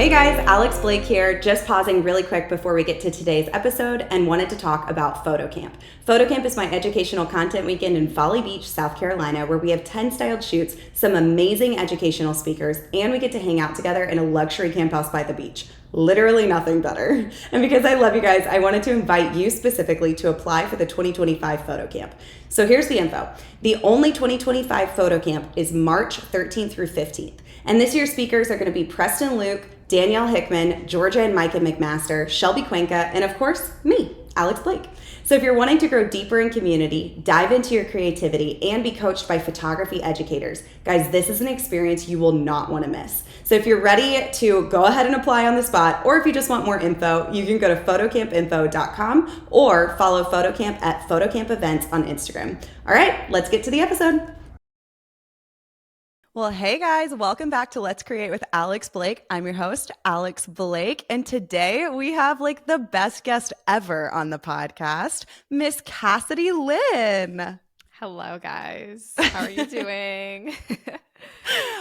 Hey guys, Alex Blake here, just pausing really quick before we get to today's episode and wanted to talk about Photo Camp. Photo Camp is my educational content weekend in Folly Beach, South Carolina, where we have 10 styled shoots, some amazing educational speakers, and we get to hang out together in a luxury camp house by the beach. Literally nothing better. And because I love you guys, I wanted to invite you specifically to apply for the 2025 Photo Camp. So here's the info. The only 2025 Photo Camp is March 13th through 15th. And this year's speakers are going to be Preston Luke, Danielle Hickman, Georgia and Micah McMaster, Shelby Cuenca, and of course, me, Alex Blake. So if you're wanting to grow deeper in community, dive into your creativity, and be coached by photography educators, guys, this is an experience you will not want to miss. So if you're ready to go ahead and apply on the spot, or if you just want more info, you can go to photocampinfo.com or follow PhotoCamp at PhotoCamp Events on Instagram. All right, let's get to the episode. Well, hey guys, welcome back to Let's Create with Alex Blake. I'm your host, Alex Blake, and today we have like the best guest ever on the podcast, Miss Cassidy Lynne. Hello, guys. How are you doing?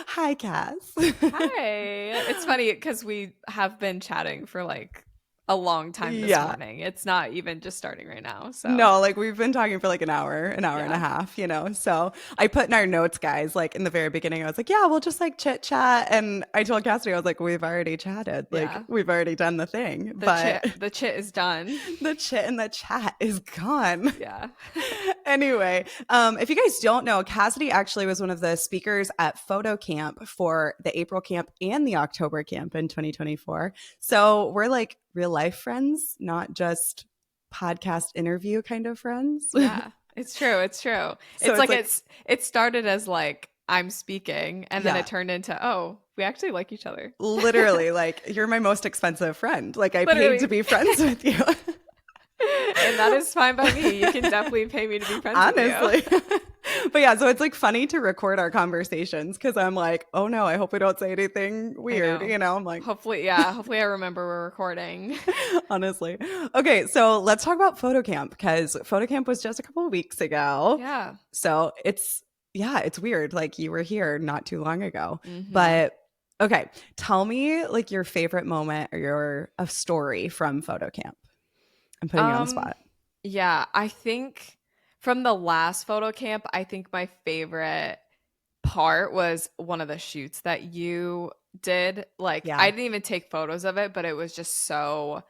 Hi, Cass. Hi. It's funny because we have been chatting for like a long time this morning. It's not even just starting right now. So no, like we've been talking for like an hour and a half, you know. So I put in our notes, guys, like in the very beginning, I was like, yeah, we'll just like chit chat. And I told Cassidy, I was like, we've already chatted. Like we've already done the thing. The chit is done. The chit and the chat is gone. Yeah. Anyway, if you guys don't know, Cassidy actually was one of the speakers at Photo Camp for the April camp and the October camp in 2024. So we're like real life friends, not just podcast interview kind of friends. Yeah, it's true. It's true. So it started as like I'm speaking and then it turned into, oh, we actually like each other. Literally, like you're my most expensive friend. Like I paid to be friends with you. And that is fine by me. You can definitely pay me to be friends with you. But yeah, so it's like funny to record our conversations because I'm like, oh no, I hope we don't say anything weird. You know, I'm like, hopefully I remember we're recording. Honestly. Okay, so let's talk about Photo Camp because Photo Camp was just a couple of weeks ago. Yeah. So it's weird. Like you were here not too long ago. Mm-hmm. But okay, tell me like your favorite moment or a story from Photo Camp. I'm putting you on the spot. Yeah, I think from the last Photo Camp, I think my favorite part was one of the shoots that you did. Like, I didn't even take photos of it, but it was just so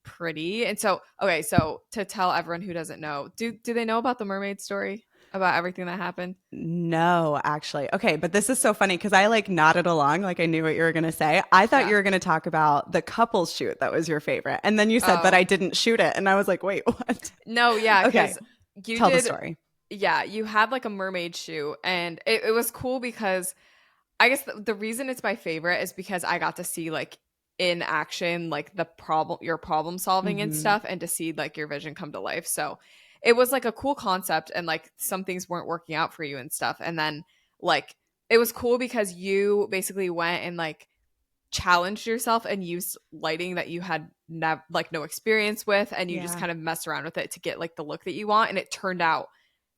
pretty. And so, okay, so to tell everyone who doesn't know, do they know about the mermaid story? About everything that happened? No, actually. Okay, but this is so funny because I like nodded along like I knew what you were going to say. I thought you were going to talk about the couples shoot that was your favorite. And then you said, but I didn't shoot it. And I was like, wait, what? No, yeah. Okay, tell the story. Yeah, you had like a mermaid shoot and it was cool because I guess the reason it's my favorite is because I got to see like in action like your problem solving and stuff and to see like your vision come to life. So it was like a cool concept and like some things weren't working out for you and stuff. And then like it was cool because you basically went and like challenged yourself and used lighting that you had no experience with. And you just kind of messed around with it to get like the look that you want. And it turned out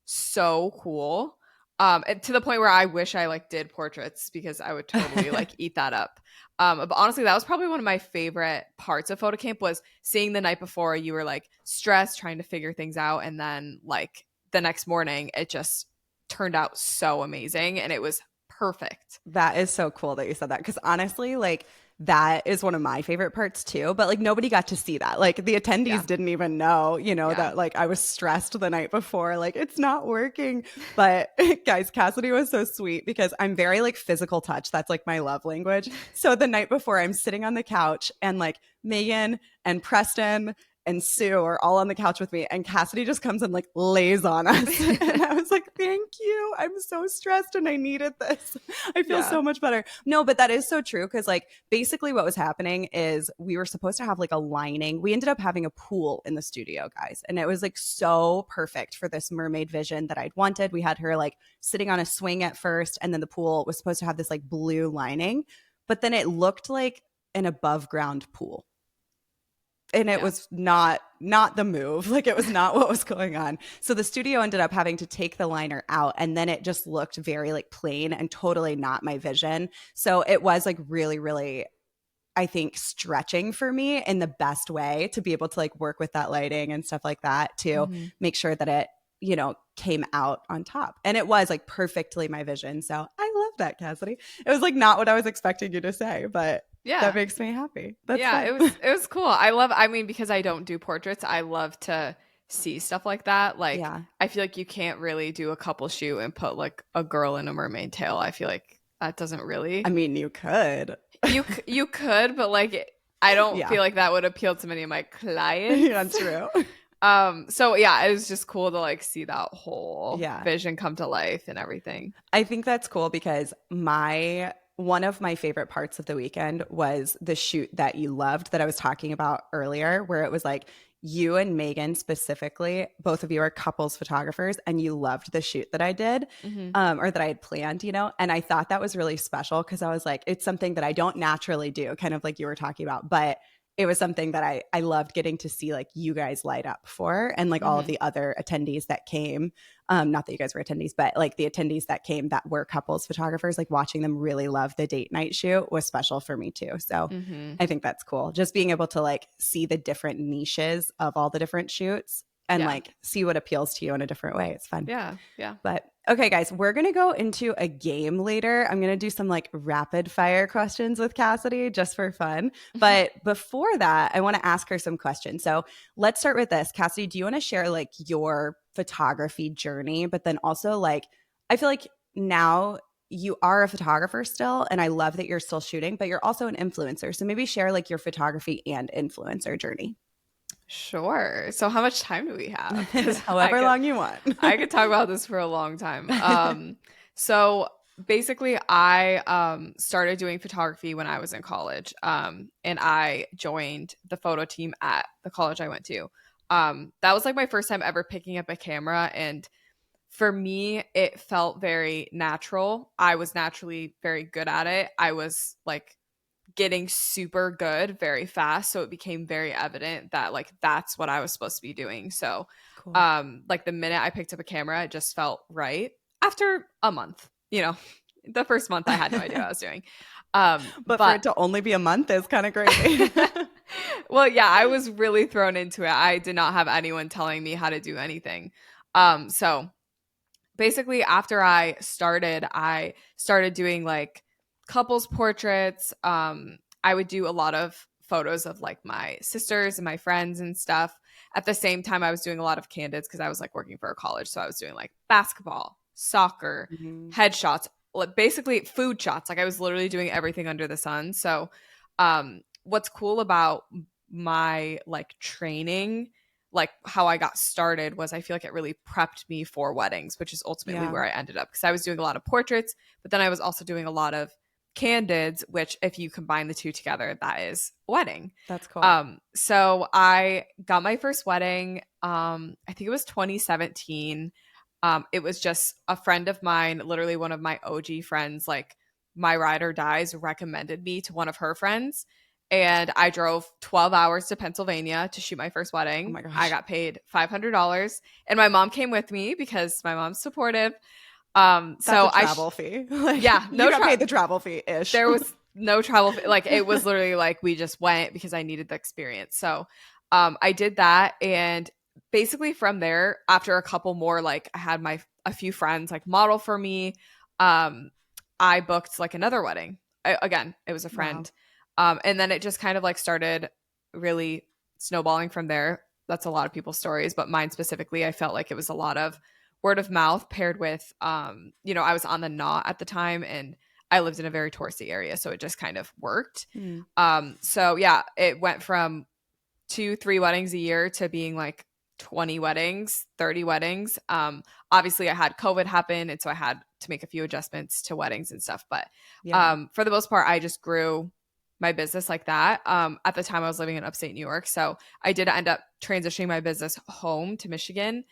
so cool. And to the point where I wish I like did portraits because I would totally like eat that up. But honestly, that was probably one of my favorite parts of Photo Camp was seeing the night before you were like stressed, trying to figure things out. And then like the next morning, it just turned out so amazing. And it was perfect. That is so cool that you said that. Because honestly, like that is one of my favorite parts too. But like nobody got to see that. Like the attendees didn't even know, that like I was stressed the night before. Like it's not working. But guys, Cassidy was so sweet because I'm very like physical touch. That's like my love language. So the night before I'm sitting on the couch and like Megan and Preston and Sue are all on the couch with me and Cassidy just comes and like lays on us. And I was like, thank you. I'm so stressed and I needed this. I feel so much better. No, but that is so true because like basically what was happening is we were supposed to have like a lining. We ended up having a pool in the studio, guys. And it was like so perfect for this mermaid vision that I'd wanted. We had her like sitting on a swing at first and then the pool was supposed to have this like blue lining, but then it looked like an above ground pool. And it was not the move. Like it was not what was going on. So the studio ended up having to take the liner out and then it just looked very like plain and totally not my vision. So it was like really, really I think, stretching for me in the best way to be able to like work with that lighting and stuff like that to make sure that it, you know, came out on top. And it was like perfectly my vision. So I love that, Cassidy. It was like not what I was expecting you to say, but that makes me happy. That's fun. It was cool. I mean, because I don't do portraits, I love to see stuff like that. Like, I feel like you can't really do a couple shoot and put like a girl in a mermaid tail. I feel like that doesn't really. I mean, you could. You could, but like I don't feel like that would appeal to many of my clients. Yeah, that's true. So yeah, it was just cool to like see that whole vision come to life and everything. I think that's cool because one of my favorite parts of the weekend was the shoot that you loved that I was talking about earlier, where it was like you and Megan specifically, both of you are couples photographers, and you loved the shoot that I did or that I had planned, you know, and I thought that was really special because I was like, it's something that I don't naturally do, kind of like you were talking about, but it was something that I loved getting to see like you guys light up for, and like all of the other attendees that came. Not that you guys were attendees, but like the attendees that came that were couples photographers, like watching them really love the date night shoot was special for me too. So I think that's cool. Just being able to like see the different niches of all the different shoots and like see what appeals to you in a different way. It's fun. Yeah. But okay, guys, we're going to go into a game later. I'm going to do some like rapid fire questions with Cassidy just for fun. But before that, I want to ask her some questions. So let's start with this. Cassidy, do you want to share like your photography journey? But then also like, I feel like now you are a photographer still, and I love that you're still shooting, but you're also an influencer. So maybe share like your photography and influencer journey. Sure. So how much time do we have? However long you want. I could talk about this for a long time. So basically I started doing photography when I was in college. And I joined the photo team at the college I went to. That was like my first time ever picking up a camera, and for me it felt very natural. I was naturally very good at it. I was like getting super good very fast, so it became very evident that like that's what I was supposed to be doing. So cool. Like the minute I picked up a camera, it just felt right. After a month, you know, the first month I had no idea what I was doing. But for it to only be a month is kind of crazy. Well, yeah, I was really thrown into it. I did not have anyone telling me how to do anything. So basically after I started doing like couples portraits. I would do a lot of photos of like my sisters and my friends and stuff. At the same time, I was doing a lot of candids because I was like working for a college. So I was doing like basketball, soccer, headshots, like basically food shots. Like I was literally doing everything under the sun. So what's cool about my like training, like how I got started, was I feel like it really prepped me for weddings, which is ultimately where I ended up, because I was doing a lot of portraits, but then I was also doing a lot of candids, which if you combine the two together, that is a wedding. That's cool. So I got my first wedding, I think it was 2017. It was just a friend of mine, literally one of my OG friends, like my ride or dies, recommended me to one of her friends. And I drove 12 hours to Pennsylvania to shoot my first wedding. Oh my gosh. I got paid $500, and my mom came with me because my mom's supportive. That's so a travel fee. Like, yeah, no, you got paid the travel fee ish. There was no travel fee. Like it was literally like we just went because I needed the experience. So I did that, and basically from there, after a couple more, like I had a few friends like model for me. I booked like another wedding. Again, it was a friend. Wow. And then it just kind of like started really snowballing from there. That's a lot of people's stories, but mine specifically, I felt like it was a lot of word of mouth paired with, you know, I was on the Knot at the time, and I lived in a very touristy area, so it just kind of worked. So yeah, it went from 2-3 weddings a year to being like 20 weddings, 30 weddings. Obviously I had COVID happen, and so I had to make a few adjustments to weddings and stuff, but for the most part, I just grew my business like that. At the time I was living in upstate New York, so I did end up transitioning my business home to Michigan.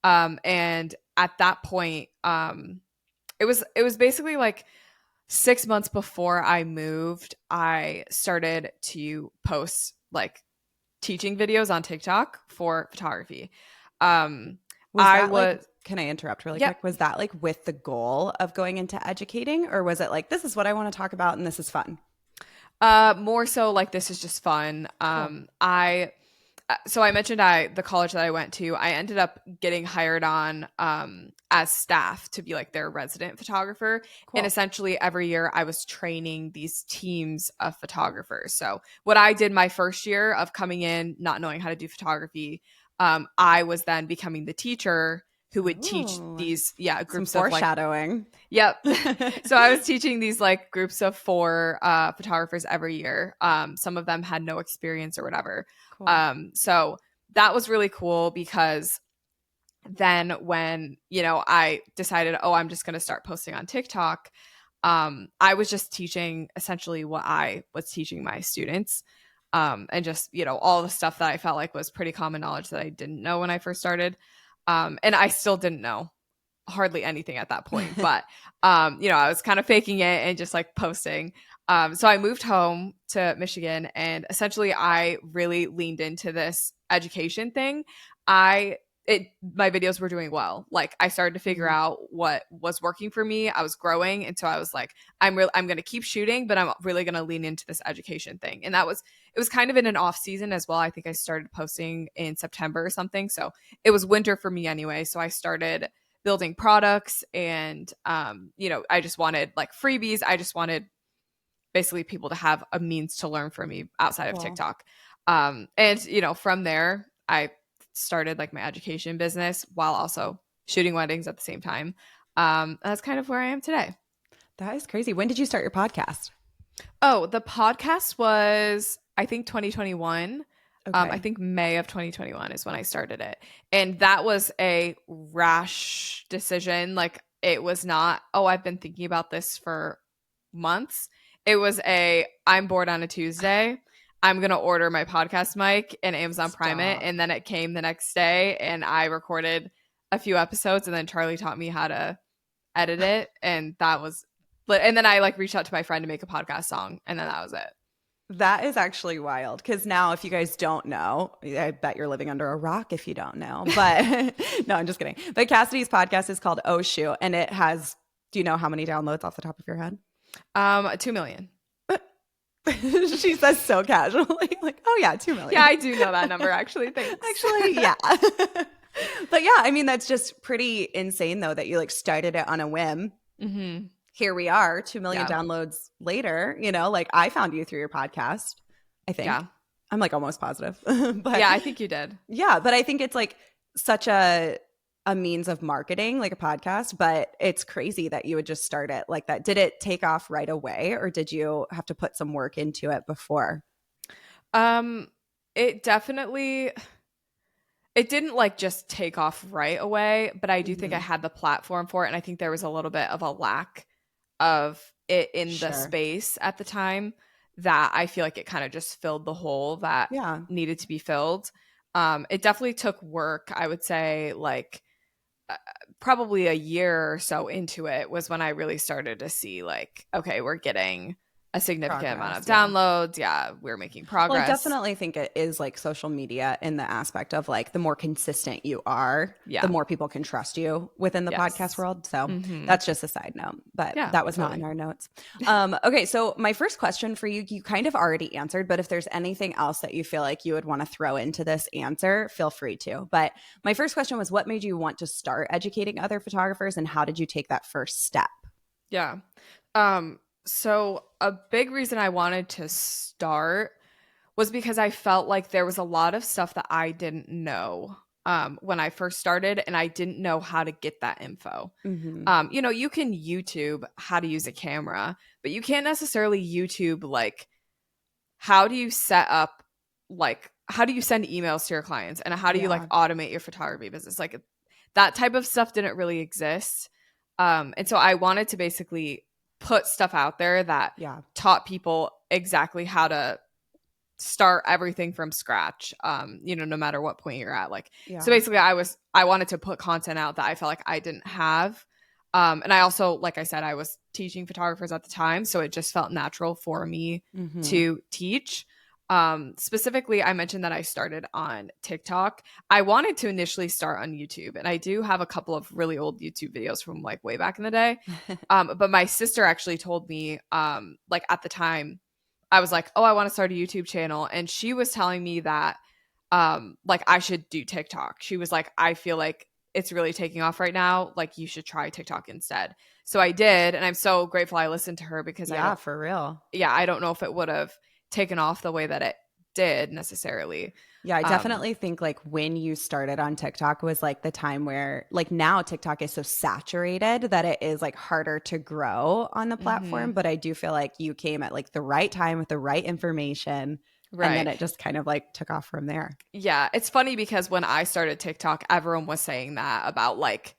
And at that point, it was basically like 6 months before I moved, I started to post like teaching videos on TikTok for photography. Can I interrupt really quick? Was that like with the goal of going into educating, or was it like, this is what I want to talk about and this is fun? More so like this is just fun. Cool. I mentioned the college that I went to, I ended up getting hired on as staff to be like their resident photographer. And Cool. essentially every year I was training these teams of photographers. So what I did my first year of coming in, not knowing how to do photography, I was then becoming the teacher who would teach Ooh, these some groups of like foreshadowing. yep. So I was teaching these like groups of four photographers every year. Some of them had no experience or whatever. Cool. So that was really cool because then when, I decided, oh, I'm just going to start posting on TikTok, I was just teaching essentially what I was teaching my students. And just, all the stuff that I felt like was pretty common knowledge that I didn't know when I first started. And I still didn't know hardly anything at that point, but I was kind of faking it and just like posting. So I moved home to Michigan and essentially I really leaned into this education thing. My videos were doing well. Like I started to figure out what was working for me. I was growing, and so I was like, I'm going to keep shooting, but I'm really going to lean into this education thing. And it was kind of in an off season as well. I think I started posting in September or something, so it was winter for me anyway. So I started building products, and I just wanted like freebies. I just wanted basically people to have a means to learn from me outside of Cool. TikTok. And from there I started like my education business while also shooting weddings at the same time. That's kind of where I am today. That is crazy. When did you start your podcast? Oh, the podcast was, I think, 2021. I Okay. think May of 2021 is when I started it. And that was a rash decision. Like, it was not, oh, I've been thinking about this for months. It was I'm bored on a Tuesday. I'm going to order my podcast mic and Amazon Prime it. Stop. And then it came the next day and I recorded a few episodes. And then Charlie taught me how to edit it. And then I like reached out to my friend to make a podcast song. And then that was it. That is actually wild because now, if you guys don't know, I bet you're living under a rock if you don't know. But no, I'm just kidding. But Cassidy's podcast is called Oh Shoot, and it has, do you know how many downloads off the top of your head? 2 million. She says so casually, like, oh yeah, 2 million. Yeah, I do know that number actually. Thanks. Actually, yeah. But yeah, I mean, that's just pretty insane though that you like started it on a whim. Mm-hmm. Here we are, 2 million downloads later, like I found you through your podcast, I think. Yeah. I'm like almost positive. But yeah, I think you did. Yeah, but I think it's like such a means of marketing, like a podcast, but it's crazy that you would just start it like that. Did it take off right away or did you have to put some work into it before? It definitely, it didn't like just take off right away, but I do think I had the platform for it. And I think there was a little bit of a lack of it in the space at the time that I feel like it kind of just filled the hole that needed to be filled. It definitely took work. I would say like probably a year or so into it was when I really started to see like, okay, we're getting a significant amount of downloads. Yeah, we're making progress. Well, I definitely think it is like social media in the aspect of like the more consistent you are, the more people can trust you within the podcast world. So that's just a side note, but that was not in our notes. Okay, so my first question for you, you kind of already answered, but if there's anything else that you feel like you would want to throw into this answer, feel free to. But my first question was, what made you want to start educating other photographers and how did you take that first step? Yeah. So a big reason I wanted to start was because I felt like there was a lot of stuff that I didn't know when I first started, and I didn't know how to get that info. You can YouTube how to use a camera, but you can't necessarily YouTube like how do you set up, like how do you send emails to your clients and how do you like automate your photography business? Like that type of stuff didn't really exist. And so I wanted to basically put stuff out there that taught people exactly how to start everything from scratch, no matter what point you're at. So basically I wanted to put content out that I felt like I didn't have. And I also, like I said, I was teaching photographers at the time, so it just felt natural for me to teach. Specifically, I mentioned that I started on TikTok. I wanted to initially start on YouTube, and I do have a couple of really old YouTube videos from like way back in the day. But my sister actually told me, like at the time, I was like, oh, I want to start a YouTube channel. And she was telling me that like I should do TikTok. She was like, I feel like it's really taking off right now. Like you should try TikTok instead. So I did. And I'm so grateful I listened to her because Yeah, for real. I don't know if it would have taken off the way that it did necessarily. Yeah, I definitely think like when you started on TikTok was like the time where like now TikTok is so saturated that it is like harder to grow on the platform. But I do feel like you came at like the right time with the right information. Right. And then it just kind of like took off from there. Yeah. It's funny because when I started TikTok, everyone was saying that about like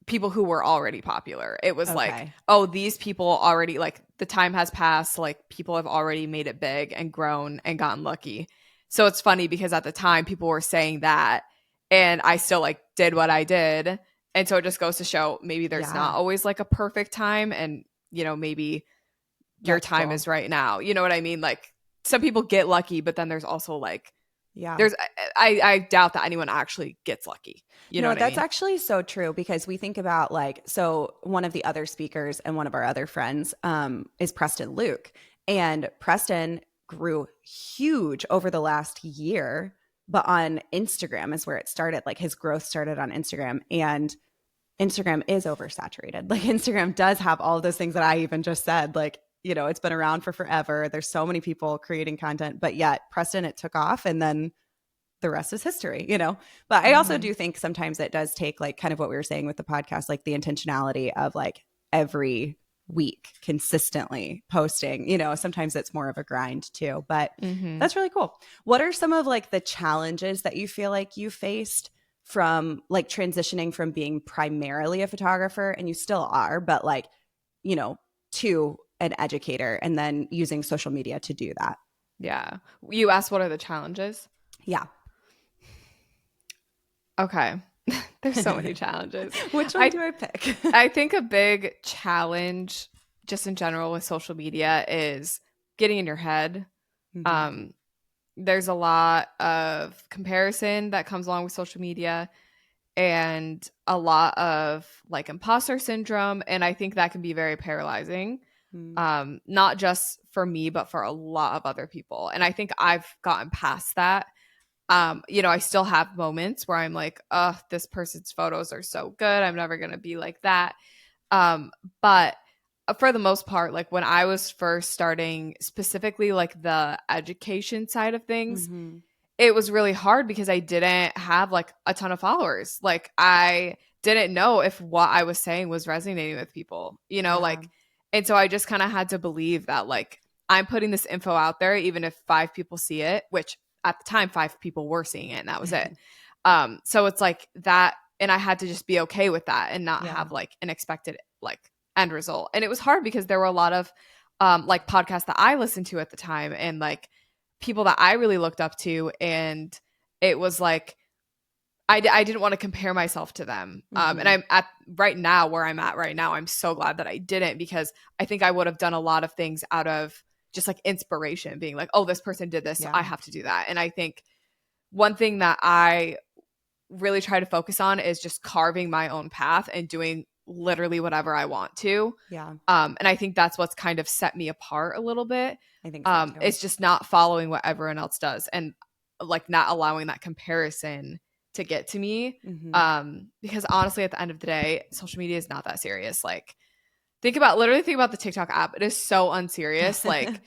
people who were already popular. It was like, oh, these people already, like the time has passed, like people have already made it big and grown and gotten lucky. So it's funny because at the time people were saying that and I still like did what I did. And so it just goes to show maybe there's not always like a perfect time, and you know, maybe your time is right now. You know what I mean? Like some people get lucky, but then there's also like there's I doubt that anyone actually gets lucky. You know what that's I mean? actually so true, because we think about like, so one of the other speakers and one of our other friends is Preston Luke. And Preston grew huge over the last year, but on Instagram is where it started. Like his growth started on Instagram, and Instagram is oversaturated. Like Instagram does have all of those things that I even just said. Like, you know, it's been around for forever. There's so many people creating content, but yet Preston, it took off, and then the rest is history, you know? But I also do think sometimes it does take like kind of what we were saying with the podcast, like the intentionality of like every week consistently posting, you know, sometimes it's more of a grind too, but that's really cool. What are some of like the challenges that you feel like you faced from like transitioning from being primarily a photographer, and you still are, but like, you know, to an educator, and then using social media to do that? Yeah. You asked what are the challenges? Yeah. Okay. There's so many challenges. Which one do I pick? I think a big challenge just in general with social media is getting in your head. There's a lot of comparison that comes along with social media, and a lot of like imposter syndrome, and I think that can be very paralyzing. Not just for me, but for a lot of other people. And I think I've gotten past that. You know, I still have moments where I'm like, oh, this person's photos are so good, I'm never gonna be like that. But for the most part, like when I was first starting, specifically like the education side of things, it was really hard because I didn't have like a ton of followers. Like I didn't know if what I was saying was resonating with people, you know, like, and so I just kind of had to believe that like I'm putting this info out there, even if 5 people see it, which at the time 5 people were seeing it, and that was it. So it's like that, and I had to just be okay with that and not have like an expected like end result. And it was hard because there were a lot of like podcasts that I listened to at the time, and like people that I really looked up to, and it was like I didn't want to compare myself to them. And I'm at right now where I'm at right now, I'm so glad that I didn't, because I think I would have done a lot of things out of just like inspiration, being like, oh, this person did this, so I have to do that. And I think one thing that I really try to focus on is just carving my own path and doing literally whatever I want to. And I think that's what's kind of set me apart a little bit. I think so too. It's just not following what everyone else does, and like not allowing that comparison to get to me. Because honestly, at the end of the day, social media is not that serious. Like literally think about the TikTok app. It is so unserious. Like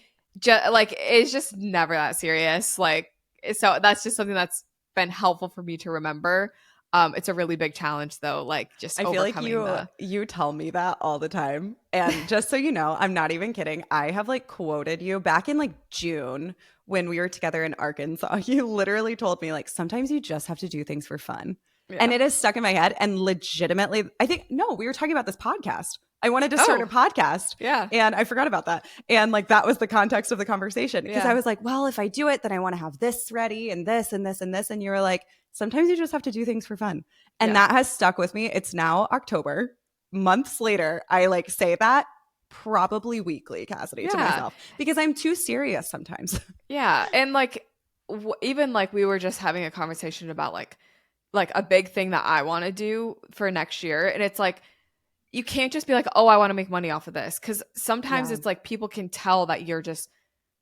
like it's just never that serious. Like, so that's just something that's been helpful for me to remember. It's a really big challenge though. Like just I feel like you tell me that all the time. And just so you know, I'm not even kidding. I have like quoted you back in like June when we were together in Arkansas. You literally told me like, sometimes you just have to do things for fun. And it is stuck in my head. And legitimately, I think, no, we were talking about this podcast. I wanted to start a podcast. And I forgot about that. And like, that was the context of the conversation. Because I was like, well, if I do it, then I want to have this ready and this and this and this. And you were like, sometimes you just have to do things for fun. And that has stuck with me. It's now October. Months later, I like say that probably weekly, Cassidy, to myself, because I'm too serious sometimes. And like, even like we were just having a conversation about like a big thing that I want to do for next year. And it's like, you can't just be like, oh, I want to make money off of this. Because sometimes it's like people can tell that you're just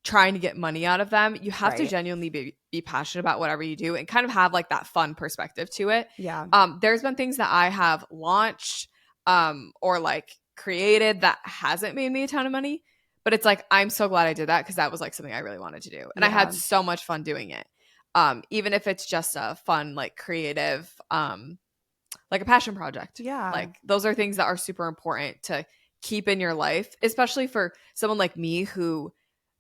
trying to get money out of them. You have to Right. genuinely be passionate about whatever you do and kind of have like that fun perspective to it. Yeah. There's been things that I have launched or like created that hasn't made me a ton of money, but it's like I'm so glad I did that because that was like something I really wanted to do. And I Yeah. had so much fun doing it. Even if it's just a fun, like creative, like a passion project. Yeah. Like those are things that are super important to keep in your life, especially for someone like me who,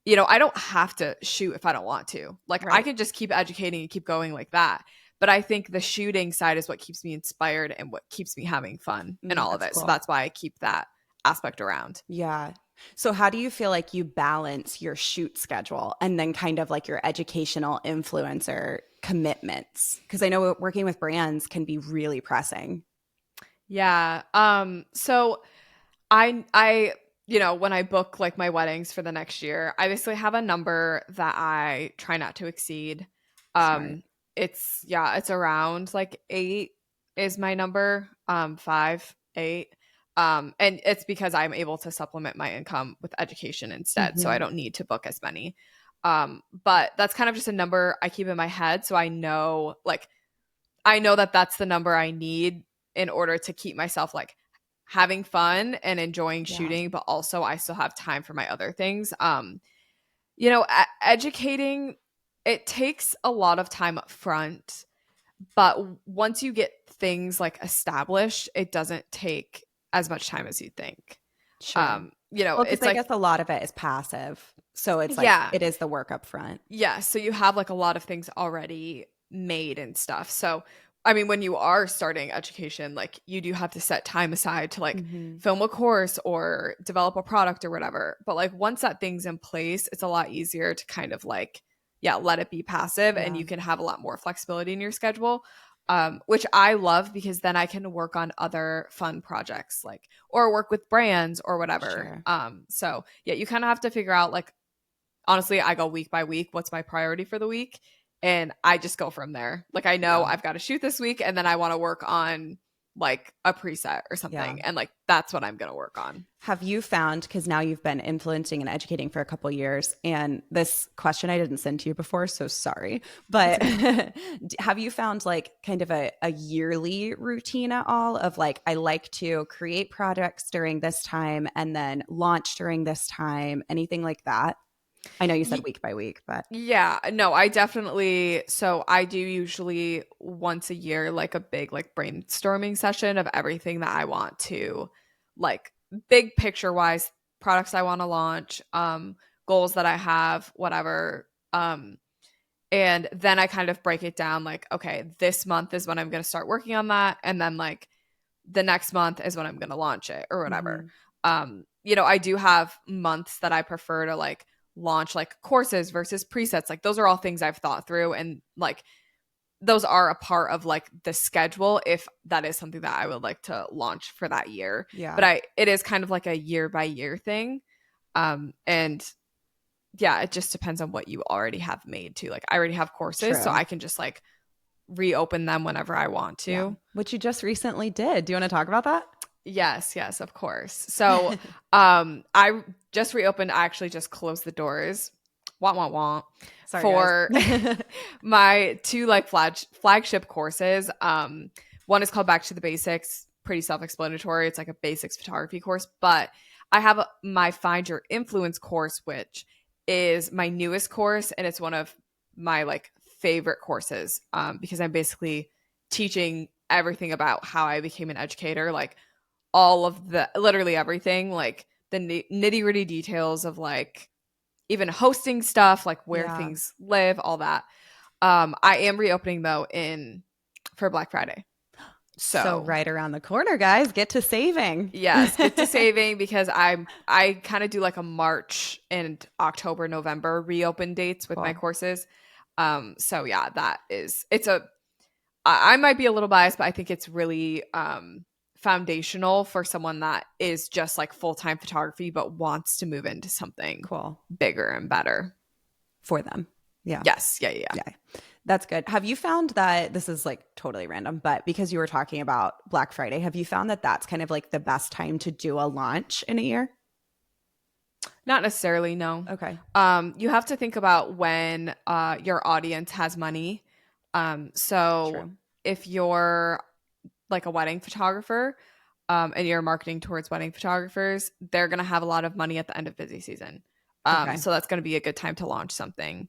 you know, I don't have to shoot if I don't want to. Like I Right. could just keep educating and keep going like that. But I think the shooting side is what keeps me inspired and what keeps me having fun in all of That's it. So cool. that's why I keep that aspect around. Yeah. So how do you feel like you balance your shoot schedule and then kind of like your educational influencer commitments? Because I know working with brands can be really pressing. Yeah. So I you know, when I book like my weddings for the next year, I basically have a number that I try not to exceed. Smart. Um it's around like 8 is my number. 5, 8. And it's because I'm able to supplement my income with education instead, so I Hmm. don't need to book as many. But that's kind of just a number I keep in my head so I know that that's the number I need in order to keep myself like having fun and enjoying Yeah. shooting, but also I still have time for my other things. You know, educating, it takes a lot of time up front, but once you get things like established, it doesn't take as much time as you think. Sure. You know, Well, because it's I like, guess a lot of it is passive. So it's like yeah, it is the work up front. yeah. So you have like a lot of things already made and stuff. So, I mean, when you are starting education, like you do have to set time aside to like Hmm. film a course or develop a product or whatever. But like once that thing's in place, it's a lot easier to kind of like, yeah, let it be passive and Yeah. you can have a lot more flexibility in your schedule. Which I love because then I can work on other fun projects like or work with brands or whatever. Sure. So yeah, you kind of have to figure out like honestly, I go week by week. What's my priority for the week? And I just go from there. Like I know Yeah. I've got to shoot this week and then I want to work on like a preset or Yeah. something. And like that's what I'm going to work on. Have you found, because now you've been influencing and educating for a couple years, and this question I didn't send to you before, so sorry, It's but okay. have you found like kind of a yearly routine at all of like, I like to create projects during this time and then launch during this time, anything like that? I know you said Y- week by week, but yeah, no, I definitely. So I do usually once a year, like a big like brainstorming session of everything that I want to like big picture wise products I want to launch, goals that I have, whatever. And then I kind of break it down like, okay, this month is when I'm going to start working on that. And then like the next month is when I'm going to launch it or whatever. mhm. You know, I do have months that I prefer to like launch like courses versus presets. Like those are all things I've thought through and like those are a part of like the schedule if that is something that I would like to launch for that year. But Yeah, it is kind of like a year by year thing. And yeah, it just depends on what you already have made too. Like I already have courses, so true. I can just like reopen them whenever I want Yeah. to. Which you just recently did. Do you want to talk about that? Yes, yes, of course. So, I just reopened. I actually just closed the doors. Wah wah wah. Sorry, For guys. my two like flagship courses. One is called Back to the Basics. Pretty self-explanatory. It's like a basics photography course, but I have my Find Your Influence course, which is my newest course, and it's one of my like favorite courses because I'm basically teaching everything about how I became an educator, like all of the literally everything, like the nitty gritty details of like even hosting stuff, like where Yeah. things live, all that. I am reopening though in for Black Friday. So So right around the corner, guys, get to saving. yes, get to saving because I kind of do like a March and October, November reopen dates with my Cool. courses. So yeah, that is it's a I might be a little biased, but I think it's really foundational for someone that is just like full time photography, but wants to move into something Cool. bigger and better. For them. Yeah. Yes. Yeah. Yeah. Yeah. That's good. Have you found that this is like totally random, but because you were talking about Black Friday, have you found that that's kind of like the best time to do a launch in a year? Not necessarily, no. Okay. You have to think about when your audience has money. So True. if you're like a wedding photographer, and you're marketing towards wedding photographers, they're going to have a lot of money at the end of busy season. Okay. So that's going to be a good time to launch something.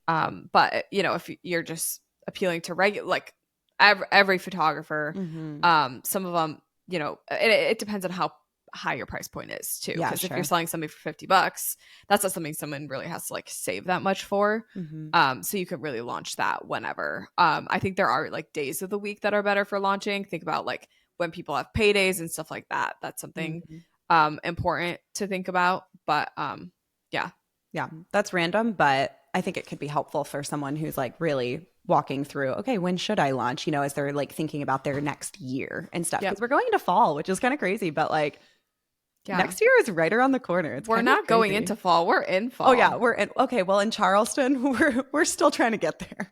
But if you're just appealing to regular, like every photographer, some of them, it depends on how high your price point is too. Yeah, Because if sure. you're selling something for $50, that's not something someone really has to like save that much for. So you could really launch that whenever. I think there are like days of the week that are better for launching. Think about like when people have paydays and stuff like that. That's something important to think about. But yeah. Yeah, that's random, but I think it could be helpful for someone who's like really walking through, okay, when should I launch? As they're like thinking about their next year and stuff. Because we're going into fall, which is kind of crazy, but like next year is right around the corner. We're not going into fall. We're in fall. Oh yeah, we're in. Okay, well in Charleston, we're still trying to get there.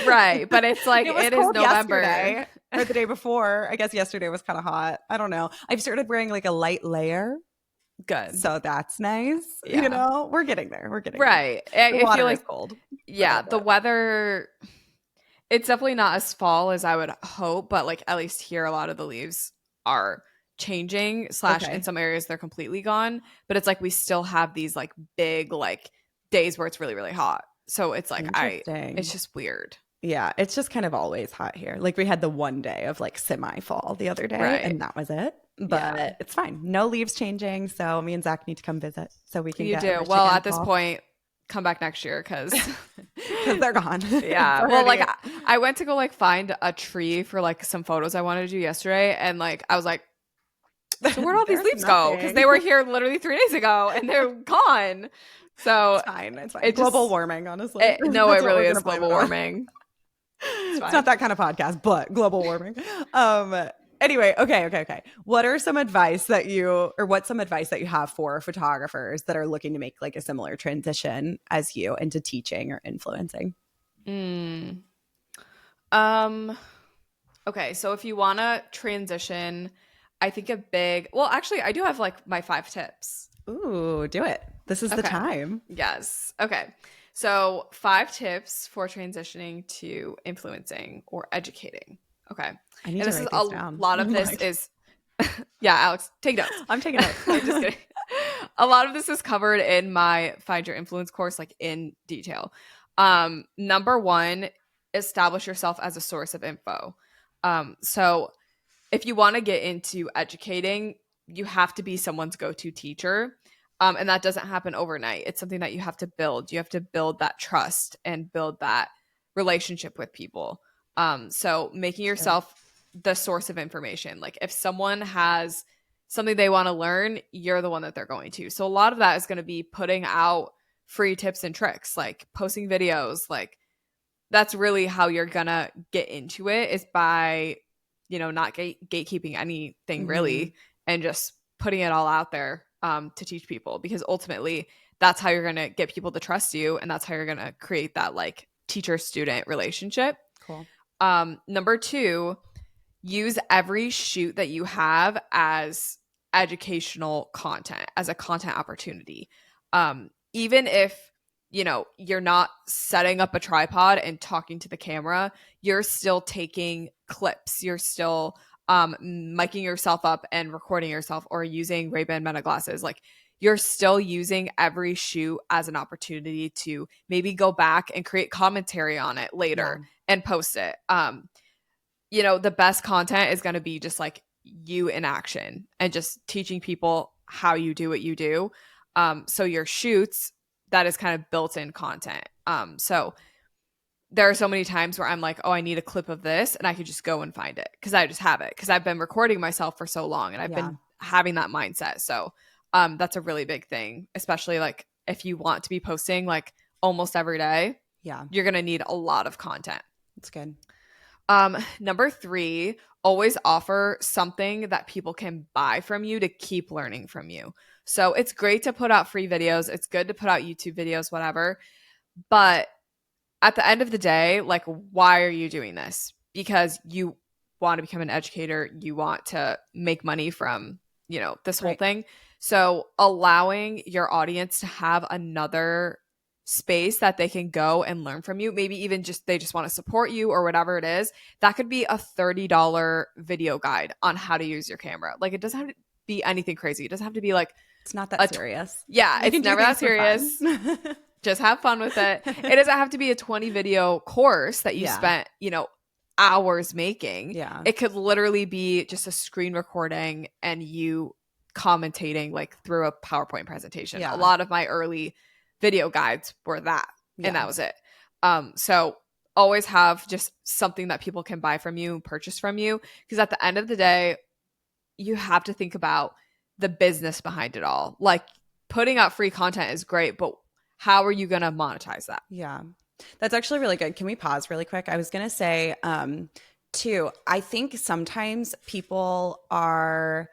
Right, but it's like it is November. Yesterday, or the day before. I guess yesterday was kind of hot. I don't know. I've started wearing like a light layer. Good. So that's nice. Yeah. We're getting there. We're getting right. There. The water feel like is cold. Yeah, the weather. It's definitely not as fall as I would hope, but like at least here, a lot of the leaves are changing. In some areas they're completely gone. But it's like we still have these like big like days where it's really really hot. So it's like it's just weird. Yeah, it's just kind of always hot here. Like we had the one day of like semi-fall the other day, and that was it. But it's fine. No leaves changing, so me and Zach need to come visit so we can. You do well at this point. Come back next year because they're gone. Yeah. Well, like I went to go like find a tree for like some photos I wanted to do yesterday, and like I was like, so where'd all these leaves go? Because they were here literally 3 days ago, and they're gone. So it's fine. It's fine. It's global warming, honestly. It really is global warming. It's not that kind of podcast, but global warming. Anyway, okay. What's some advice that you have for photographers that are looking to make like a similar transition as you into teaching or influencing? Okay, so if you want to transition, I think actually I do have like my 5 tips. Ooh, do it. This is the time. Yes. Okay. So 5 tips for transitioning to influencing or educating. Okay. I need to write these down. A lot of this is yeah, Alex, take notes. I'm taking notes. I'm just kidding. A lot of this is covered in my Find Your Influence course, like in detail. Number 1, establish yourself as a source of info. So if you want to get into educating, you have to be someone's go-to teacher. And that doesn't happen overnight. It's something that you have to build. You have to build that trust and build that relationship with people. So making yourself the source of information. Like if someone has something they want to learn, you're the one that they're going to. So a lot of that is going to be putting out free tips and tricks, like posting videos. Like that's really how you're going to get into it, is by, not gatekeeping anything really, and just putting it all out there to teach people, because ultimately that's how you're going to get people to trust you. And that's how you're going to create that like teacher-student relationship. Cool. Number 2, use every shoot that you have as educational content, as a content opportunity. Even if, you're not setting up a tripod and talking to the camera, you're still taking clips. You're still micing yourself up and recording yourself, or using Ray-Ban Meta glasses. Like you're still using every shoot as an opportunity to maybe go back and create commentary on it later and post it. The best content is going to be just like you in action and just teaching people how you do what you do. So your shoots, that is kind of built-in content. So there are so many times where I'm like, oh, I need a clip of this, and I could just go and find it because I just have it, because I've been recording myself for so long and I've been having that mindset. So that's a really big thing, especially like if you want to be posting like almost every day. Yeah, you're going to need a lot of content. That's good. Number 3, always offer something that people can buy from you to keep learning from you. So it's great to put out free videos. It's good to put out YouTube videos, whatever. But at the end of the day, like, why are you doing this? Because you want to become an educator. You want to make money from, this whole thing. So allowing your audience to have another space that they can go and learn from you, maybe even just they just want to support you or whatever it is, that could be a $30 video guide on how to use your camera. Like it doesn't have to be anything crazy. It doesn't have to be like It's not that serious. yeah, You it's can do never that things for serious. fun. Just have fun with it. It doesn't have to be a 20 video course that you Yeah. spent, hours making. Yeah. It could literally be just a screen recording and you commentating like through a PowerPoint presentation. Yeah. A lot of my early video guides were that, and that was it. So always have just something that people can buy from you, purchase from you, because at the end of the day, you have to think about the business behind it all. Like putting out free content is great, but how are you going to monetize that? Yeah. That's actually really good. Can we pause really quick? I was going to say, too, I think sometimes people are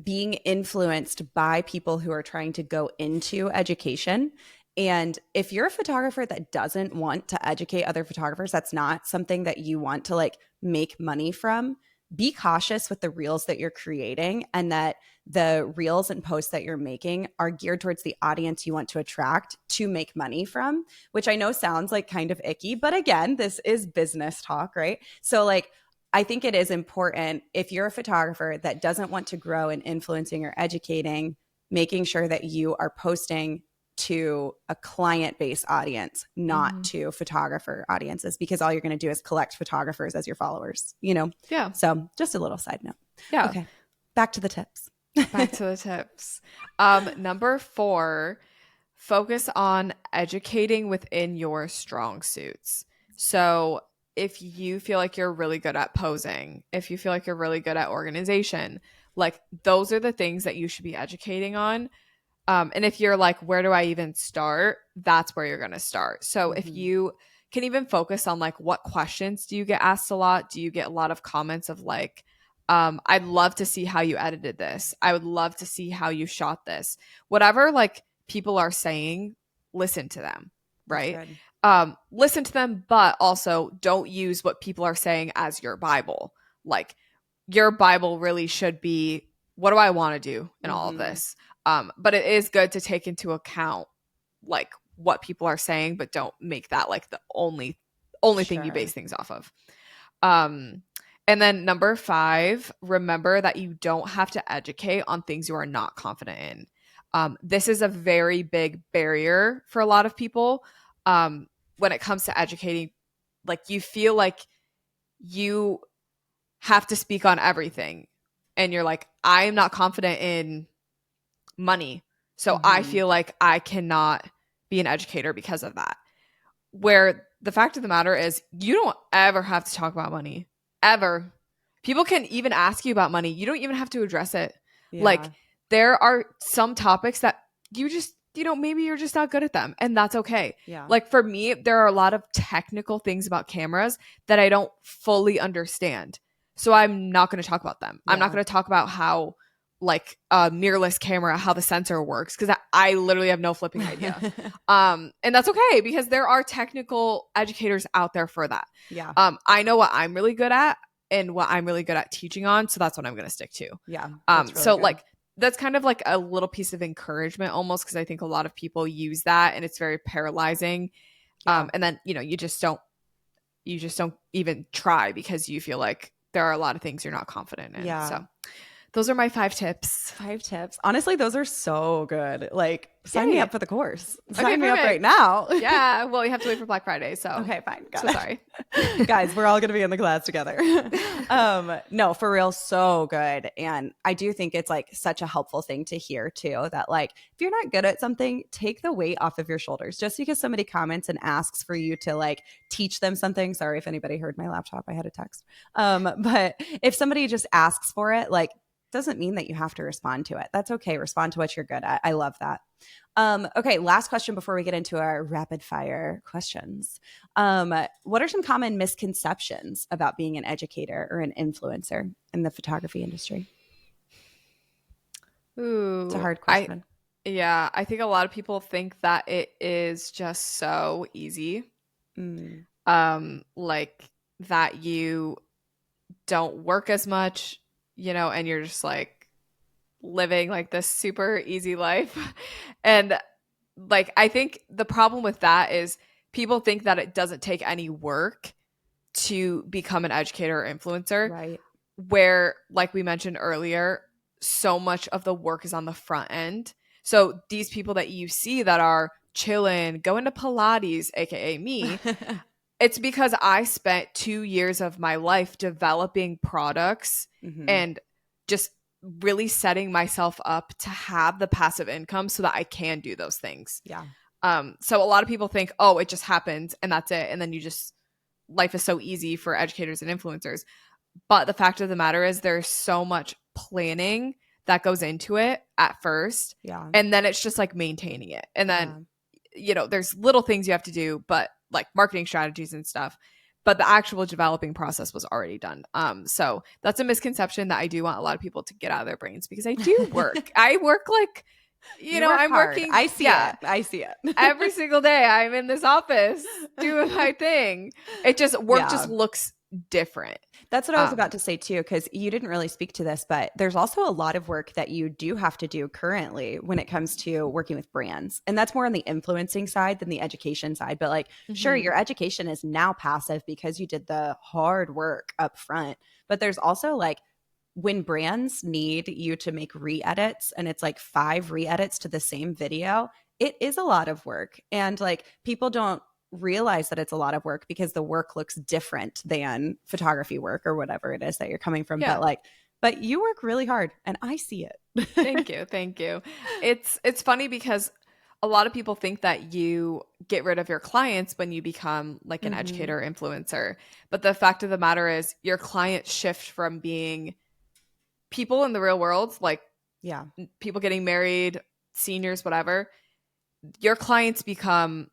being influenced by people who are trying to go into education. And if you're a photographer that doesn't want to educate other photographers, that's not something that you want to like make money from. Be cautious with the reels that you're creating, and that the reels and posts that you're making are geared towards the audience you want to attract to make money from, which I know sounds like kind of icky, but again, this is business talk, right? So like, I think it is important, if you're a photographer that doesn't want to grow in influencing or educating, making sure that you are posting to a client-based audience, not to photographer audiences, because all you're going to do is collect photographers as your followers, Yeah. So just a little side note. Yeah. Okay. Back to the tips. Back to the tips. Number 4, focus on educating within your strong suits. So if you feel like you're really good at posing, if you feel like you're really good at organization, like those are the things that you should be educating on. And if you're like, where do I even start? That's where you're going to start. So if you can even focus on like, what questions do you get asked a lot? Do you get a lot of comments of like, I'd love to see how you edited this. I would love to see how you shot this. Whatever like people are saying, listen to them, right? Listen to them, but also don't use what people are saying as your Bible. Like your Bible really should be, what do I want to do in all of this? But it is good to take into account like what people are saying, but don't make that like the only thing you base things off of. And then number 5, remember that you don't have to educate on things you are not confident in. This is a very big barrier for a lot of people when it comes to educating. Like you feel like you have to speak on everything, and you're like, I am not confident in money, so I feel like I cannot be an educator because of that. Where the fact of the matter is, you don't ever have to talk about money, ever. People can even ask you about money. You don't even have to address it. Like there are some topics that you just, maybe you're just not good at them, and that's okay. Like for me, there are a lot of technical things about cameras that I don't fully understand, so I'm not going to talk about them. I'm not going to talk about how like a mirrorless camera, how the sensor works, because I literally have no flipping idea. And that's okay, because there are technical educators out there for that. I know what I'm really good at and what I'm really good at teaching on, so that's what I'm going to stick to. So good. Like that's kind of like a little piece of encouragement almost, because I think a lot of people use that and it's very paralyzing. And then you just don't even try because you feel like there are a lot of things you're not confident in. So those are my 5 tips. 5 tips. Honestly, those are so good. Like, sign me up for the course. Sign me up right perfect. now. Yeah. Well, you have to wait for Black Friday. So okay, fine. Got so it. sorry. Guys, we're all going to be in the class together. No, for real, so good. And I do think it's like such a helpful thing to hear too, that like, if you're not good at something, take the weight off of your shoulders. Just because somebody comments and asks for you to like teach them something. Sorry if anybody heard my laptop. I had a text. But if somebody just asks for it, like, doesn't mean that you have to respond to it. That's okay. Respond to what you're good at. I love that. Okay, last question before we get into our rapid fire questions. What are some common misconceptions about being an educator or an influencer in the photography industry? Ooh, it's a hard question. I think a lot of people think that it is just so easy. Like that you don't work as much, and you're just like, living like this super easy life. And like, I think the problem with that is people think that it doesn't take any work to become an educator or influencer, Right. where, like we mentioned earlier, so much of the work is on the front end. So these people that you see that are chilling, going to Pilates, aka me, it's because I spent 2 years of my life developing products Hmm. and just really setting myself up to have the passive income so that I can do those things. Yeah. So a lot of people think, oh, it just happens and that's it. And then you just, life is so easy for educators and influencers. But the fact of the matter is there's so much planning that goes into it at first. Yeah. And then it's just like maintaining it. And then, Yeah. there's little things you have to do, but like marketing strategies and stuff. But the actual developing process was already done. So that's a misconception that I do want a lot of people to get out of their brains, because I do work. I work like, You work I'm hard. working. I see Yeah. it. I see it. Every single day I'm in this office doing my thing. It just, work Yeah. just looks different. That's what I was about to say too, because you didn't really speak to this, but there's also a lot of work that you do have to do currently when it comes to working with brands. And that's more on the influencing side than the education side. But like, sure, Mhm. your education is now passive because you did the hard work up front. But there's also like when brands need you to make re-edits and it's like 5 re-edits to the same video, it is a lot of work. And like people don't realize that it's a lot of work because the work looks different than photography work or whatever it is that you're coming from. Yeah. But you work really hard and I see it. Thank you. Thank you. It's funny because a lot of people think that you get rid of your clients when you become like an Mhm. educator influencer. But the fact of the matter is your clients shift from being people in the real world, like Yeah. people getting married, seniors, whatever. Your clients become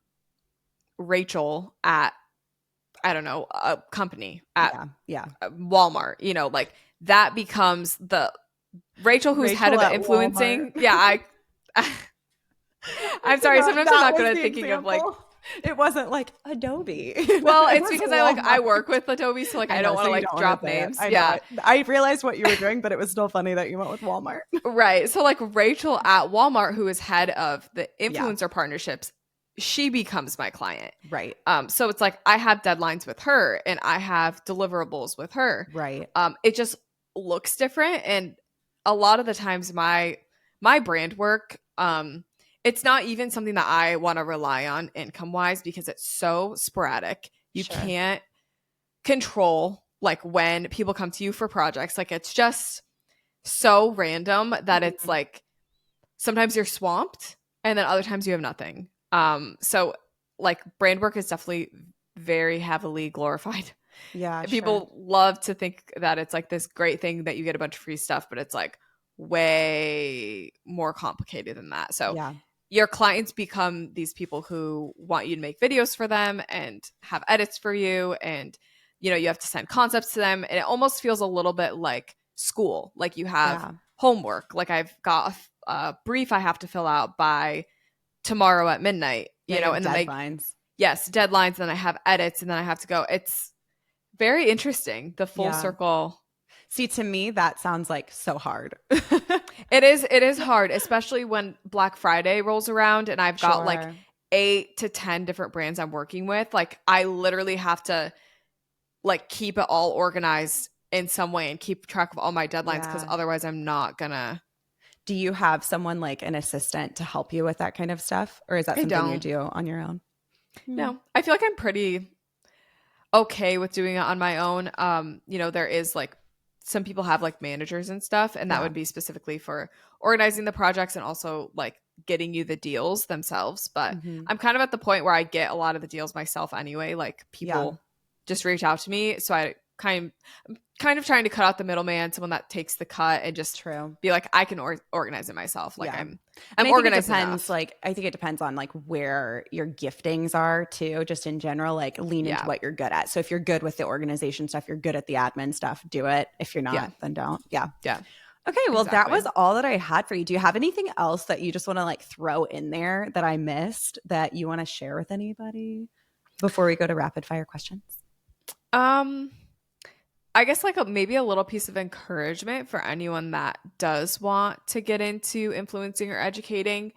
Rachel at, I don't know, a company, at Yeah. Yeah. Walmart, like that becomes the Rachel who's head Rachel of at Walmart. influencing. Yeah, I I'm sorry. forgot Sometimes I'm that not was good at the thinking of like, example. It wasn't like Adobe. well, It it's was because I Walmart. work with Adobe, so like I I know, don't want so to you like don't want drop to say it. names. I know Yeah. it. I realized what you were doing, but it was still funny that you went with Walmart. Right. So like Rachel at Walmart, who is head of the Yeah. influencer partnerships, she becomes my client. Right. So it's like I have deadlines with her and I have deliverables with her. Right. It just looks different. And a lot of the times my brand work, it's not even something that I want to rely on income wise because it's so sporadic. You Sure. can't control like when people come to you for projects. Like it's just so random that it's Mhm. like sometimes you're swamped and then other times you have nothing. So like brand work is definitely very heavily glorified. Yeah, sure. People love to think that it's like this great thing that you get a bunch of free stuff, but it's like way more complicated than that. So Yeah. your clients become these people who want you to make videos for them and have edits for you, and you have to send concepts to them, and it almost feels a little bit like school. Like you have Yeah. homework, like I've got a brief I have to fill out by tomorrow at midnight, Yeah, you have and then deadlines. yes, deadlines, and then I have edits, and then I have to go. It's very interesting, the full Yeah. circle. See, to me, that sounds like so hard. It is hard, especially when Black Friday rolls around and I've got like Sure. 8 to 10 different brands I'm working with. Like I literally have to like keep it all organized in some way and keep track of all my deadlines, because Yeah. otherwise I'm not gonna. Do you have someone like an assistant to help you with that kind of stuff? Or is that I something you don't. do on your own? Hmm. No, I feel like I'm pretty okay with doing it on my own. There is like some people have like managers and stuff, and that Yeah. would be specifically for organizing the projects and also like getting you the deals themselves. But Hmm. I'm kind of at the point where I get a lot of the deals myself anyway. Like Yeah. people just reach out to me, so I'm kind of trying to cut out the middleman, someone that takes the cut and just True. be like, I can organize it myself. Like Yeah. I'm And I think it organized depends, enough. like, I think it depends on like where your giftings are too, just in general, like lean into Yeah, what you're good at. So if you're good with the organization stuff, you're good at the admin stuff, do it. If you're yeah, not, then don't. Yeah. yeah, Okay. Well, that exactly. was all that I had for you. Do you have anything else that you just want to like throw in there that I missed that you want to share with anybody before we go to rapid fire questions? Um, I guess like maybe a little piece of encouragement for anyone that does want to get into influencing or educating.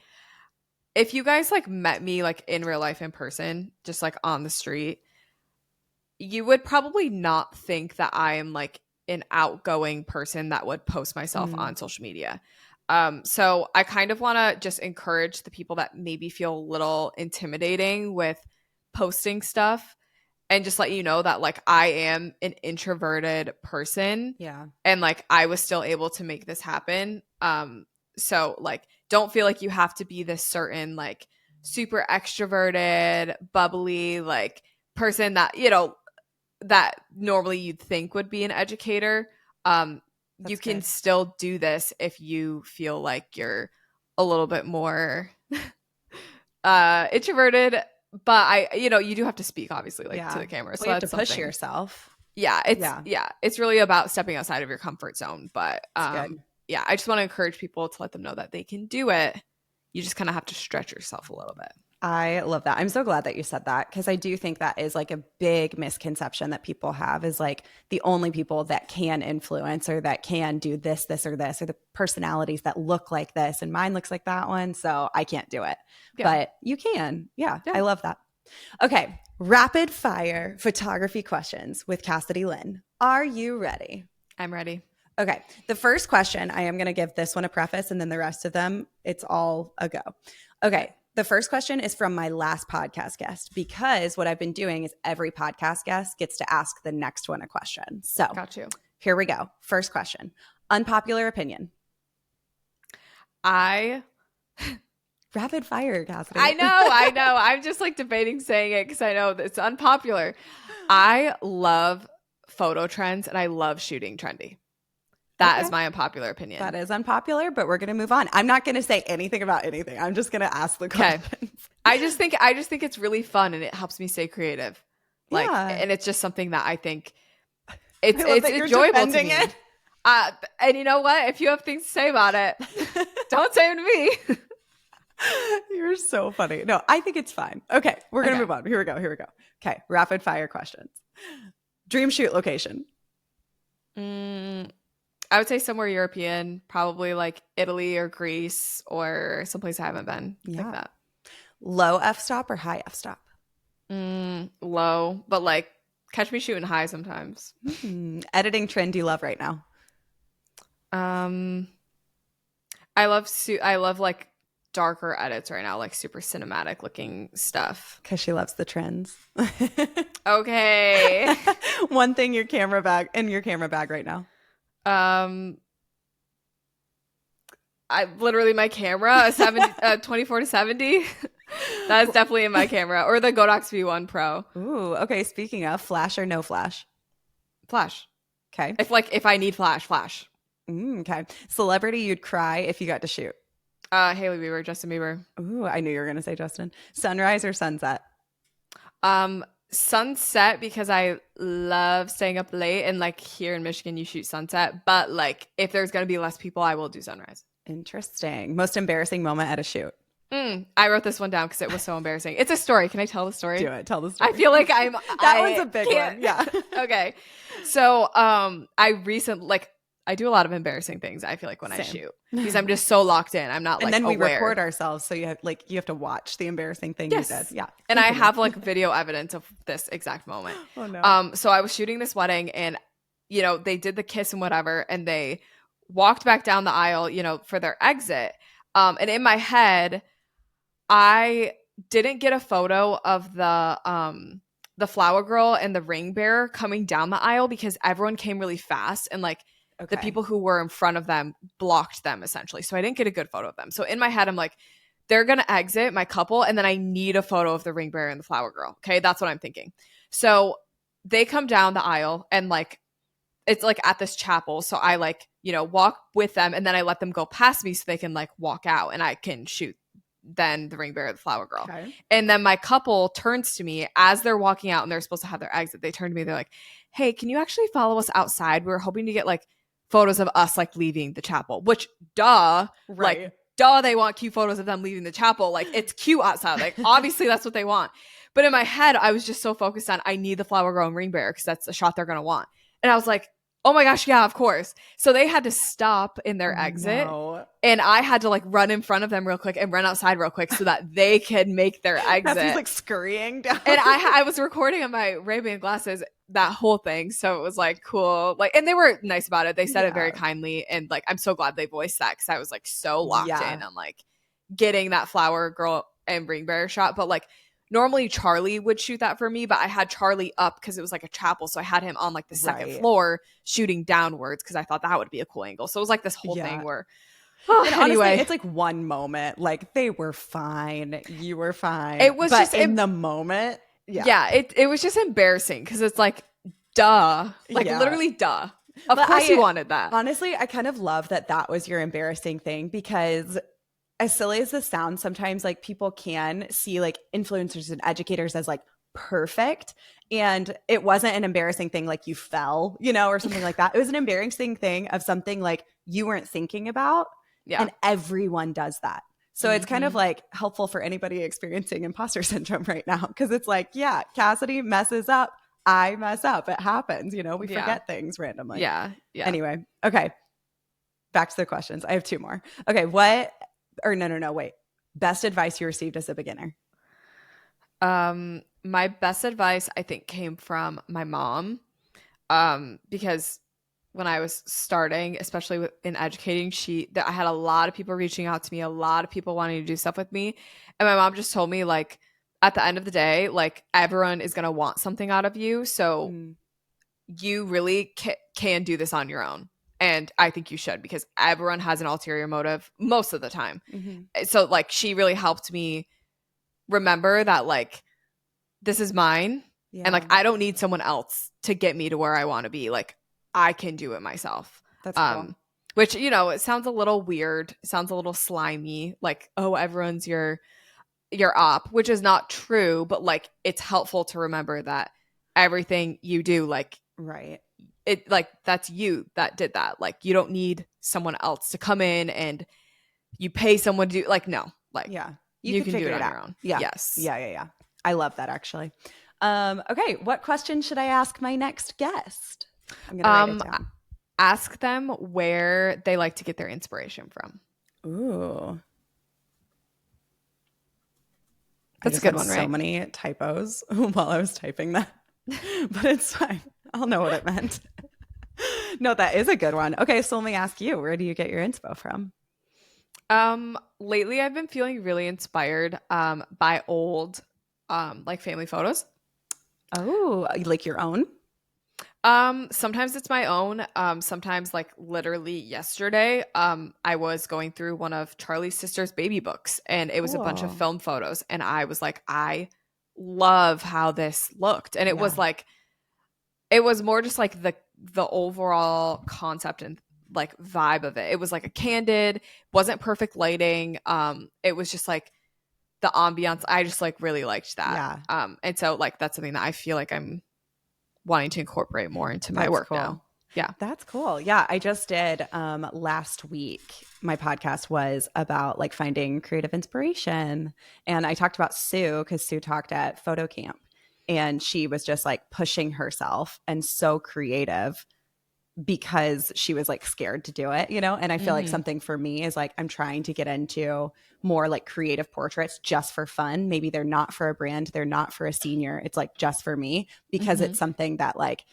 If you guys like met me like in real life in person, just like on the street, you would probably not think that I am like an outgoing person that would post myself on social media. So I kind of want to just encourage the people that maybe feel a little intimidating with posting stuff and just let you know that like I am an introverted person. Yeah. And like I was still able to make this happen. So like don't feel like you have to be this certain like super extroverted, bubbly like person that, you know, that normally you'd think would be an educator. You can good. still do this if you feel like you're a little bit more introverted, but you do have to speak obviously like to the camera. So you have that's to push yourself. Yeah, it's really about stepping outside of your comfort zone. But yeah, I just want to encourage people to let them know that they can do it. You just kind of have to stretch yourself a little bit. I love that. I'm so glad that you said that because I do think that is like a big misconception that people have is like the only people that can influence or that can do this, or the personalities that look like this and mine looks like that one. So I can't do it, but you can. Yeah, I love that. Okay. Rapid fire photography questions with Cassidy Lynne. Are you ready? I'm ready. Okay. The first question, I am going to give this one a preface and then the rest of them, it's all a go. Okay. The first question is from my last podcast guest because what I've been doing is every podcast guest gets to ask the next one a question. So got you. Here we go. First question. Unpopular opinion. Rapid fire, Cassidy. I know. I'm just like debating saying it because I know that it's unpopular. I love photo trends and I love shooting trendy. That is my unpopular opinion. That is unpopular, but we're going to move on. I'm not going to say anything about anything. I'm just going to ask the questions. I just think it's really fun and it helps me stay creative. Like, and it's just something that I think it's enjoyable to me. And you know what? If you have things to say about it, don't say them to me. You're so funny. No, I think it's fine. Okay, we're going to move on. Here we go. Okay, rapid fire questions. Dream shoot location. I would say somewhere European, probably like Italy or Greece or someplace I haven't been. Like that. Low f-stop or high f-stop? Low, but like catch me shooting high sometimes. Editing trend you love right now? I love like darker edits right now, like super cinematic looking stuff. Because she loves the trends. Okay. One thing in your camera bag right now. I literally my camera a 24 to 70. That's definitely in my camera or the Godox V1 Pro. Ooh, okay. Speaking of flash or no flash? Flash. Okay. If I need flash. Okay. Celebrity you'd cry if you got to shoot? Hailey Bieber, Justin Bieber. Ooh, I knew you were gonna say Justin. Sunrise or sunset? Sunset because I love staying up late and like here in Michigan you shoot sunset, but like if there's gonna be less people I will do sunrise. Interesting. Most embarrassing moment at a shoot? I wrote this one down because it was so embarrassing. It's a story. Can I tell the story? Do it. Tell the story. I feel like that was a big one. Yeah. Okay. So I do a lot of embarrassing things, I feel like, when I shoot. Because I'm just so locked in. I'm not like aware. And then we record ourselves, so you have to watch the embarrassing thing you did. Yeah. And I have like video evidence of this exact moment. Oh no. So I was shooting this wedding and they did the kiss and whatever, and they walked back down the aisle, for their exit. And in my head, I didn't get a photo of the flower girl and the ring bearer coming down the aisle because everyone came really fast and like the people who were in front of them blocked them essentially. So I didn't get a good photo of them. So in my head, I'm like, they're going to exit my couple and then I need a photo of the ring bearer and the flower girl. Okay. That's what I'm thinking. So they come down the aisle and like, it's like at this chapel. So I like, walk with them and then I let them go past me so they can like walk out and I can shoot then the ring bearer, the flower girl. Okay. And then my couple turns to me as they're walking out and they're supposed to have their exit. They turn to me. They're like, hey, can you actually follow us outside? We were hoping to get like photos of us like leaving the chapel, which they want cute photos of them leaving the chapel. Like it's cute outside. Like obviously that's what they want. But in my head, I was just so focused on I need the flower girl and ring bearer because that's the shot they're going to want. And I was like, oh my gosh, yeah, of course. So they had to stop in their exit. No. And I had to like run in front of them real quick and run outside real quick so that they could make their exit. He's like scurrying down. And I was recording on my Ray-Ban glasses that whole thing. So it was like cool. Like, and they were nice about it. They said it very kindly. And like, I'm so glad they voiced that because I was like so locked in on like getting that flower girl and ring bearer shot. But like, normally Charlie would shoot that for me, but I had Charlie up because it was like a chapel. So I had him on like the second floor shooting downwards because I thought that would be a cool angle. So it was like this whole thing where and anyway, honestly, it's like one moment. Like they were fine. You were fine. It was just in the moment. Yeah. It was just embarrassing because it's like, duh. Like literally duh. Of course you wanted that. Honestly, I kind of love that was your embarrassing thing because as silly as this sounds, sometimes like people can see like influencers and educators as like perfect. And it wasn't an embarrassing thing like you fell, or something like that. It was an embarrassing thing of something like you weren't thinking about. Yeah. And everyone does that. So it's kind of like helpful for anybody experiencing imposter syndrome right now. Because it's like, yeah, Cassidy messes up. I mess up. It happens. We forget things randomly. Yeah. Anyway. Okay. Back to the questions. I have 2 more. Okay. No, wait. Best advice you received as a beginner? My best advice, I think, came from my mom. Because when I was starting, especially in educating, I had a lot of people reaching out to me, a lot of people wanting to do stuff with me. And my mom just told me, like, at the end of the day, like, everyone is going to want something out of you. So you really can do this on your own. And I think you should because everyone has an ulterior motive most of the time. So, like, she really helped me remember that, like, this is mine. Yeah. And, like, I don't need someone else to get me to where I want to be. Like, I can do it myself. That's cool. Which, it sounds a little weird. It sounds a little slimy. Like, oh, everyone's your op, which is not true. But, like, it's helpful to remember that everything you do, like, right. It like that's you that did that. Like you don't need someone else to come in and you pay someone to do like no. Like you can do it on your own. Yeah. Yes. Yeah. I love that actually. Okay, what question should I ask my next guest? I'm gonna write it down. Ask them where they like to get their inspiration from. Ooh. That's a good one, right? So many typos while I was typing that. But it's fine. I'll know what it meant. No, that is a good one. Okay, so let me ask you, where do you get your inspo from? Lately I've been feeling really inspired by old like family photos. Oh, like your own? Sometimes it's my own. Sometimes like literally yesterday, I was going through one of Charlie's sister's baby books and it was a bunch of film photos and I was like, I love how this looked. And it was like, it was more just like the overall concept and like vibe of it. It was like a candid, wasn't perfect lighting. It was just like the ambiance. I just like really liked that. Yeah. And so like that's something that I feel like I'm wanting to incorporate more into my work now. Yeah. That's cool. Yeah. I just did last week. My podcast was about like finding creative inspiration. And I talked about Sue because Sue talked at photo camp and she was just like pushing herself and so creative because she was like scared to do it, And I feel like something for me is like I'm trying to get into more like creative portraits just for fun. Maybe they're not for a brand. They're not for a senior. It's like just for me because it's something that like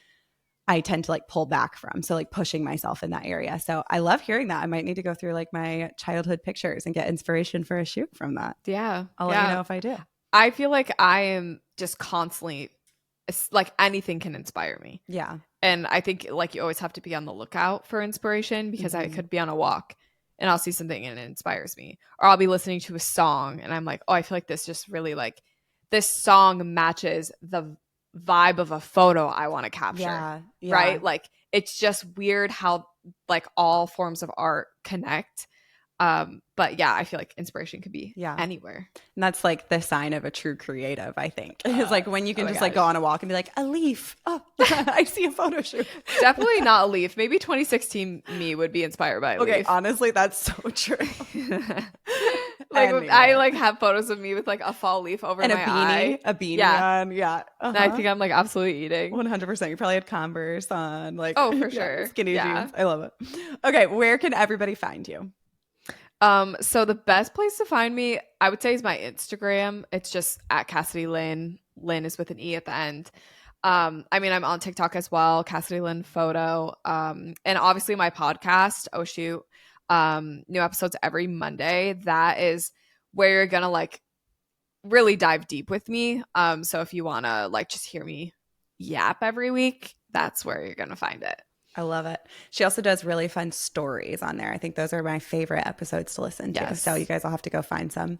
I tend to like pull back from. So like pushing myself in that area. So I love hearing that. I might need to go through like my childhood pictures and get inspiration for a shoot from that. Yeah. I'll let you know if I do. I feel like I am just constantly like anything can inspire me. Yeah. And I think like you always have to be on the lookout for inspiration because I could be on a walk and I'll see something and it inspires me. Or I'll be listening to a song and I'm like, oh, I feel like this just really like this song matches the vibe of a photo I want to capture. Yeah. Right? Like it's just weird how like all forms of art connect. But yeah, I feel like inspiration could be anywhere. And that's like the sign of a true creative, I think. It's like when you can just like go on a walk and be like, a leaf. Oh, I see a photo shoot. Definitely not a leaf. Maybe 2016 me would be inspired by a leaf. Okay, honestly, that's so true. Like I like have photos of me with like a fall leaf over and my eye. a beanie on. Yeah. And I think I'm like absolutely eating. 100%. You probably had Converse on, like, oh, for sure. Skinny jeans. I love it. Okay. Where can everybody find you? So the best place to find me, I would say, is my Instagram. It's just at Cassidy Lynne. Lynne is with an E at the end. I mean, I'm on TikTok as well, Cassidy Lynne Photo. And obviously my podcast, Oh Shoot, new episodes every Monday. That is where you're gonna like really dive deep with me. So if you wanna like just hear me yap every week, that's where you're gonna find it. I love it. She also does really fun stories on there. I think those are my favorite episodes to listen to. So you guys will have to go find some.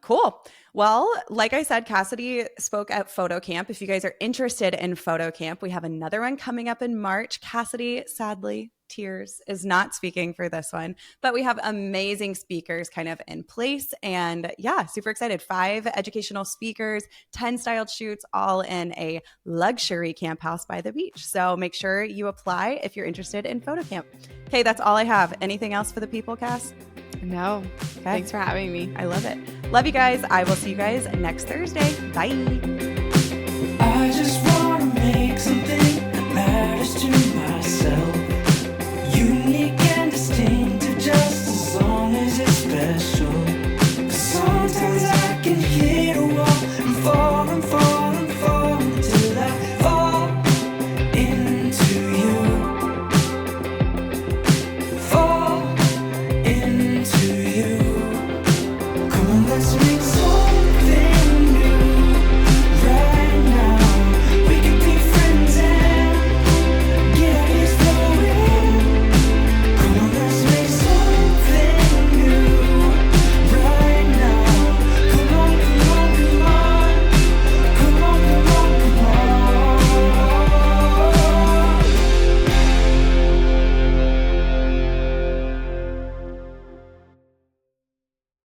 Cool. Well, like I said, Cassidy spoke at Photo Camp. If you guys are interested in Photo Camp, we have another one coming up in March. Cassidy, sadly, tears, is not speaking for this one, but we have amazing speakers kind of in place. And yeah, super excited. 5 educational speakers, 10 styled shoots, all in a luxury camp house by the beach. So make sure you apply if you're interested in Photo Camp. Okay, that's all I have. Anything else for the people, Cass? No. Okay. Thanks for having me. I love it. Love you guys. I will see you guys next Thursday. Bye. I just want to make something that matters to myself.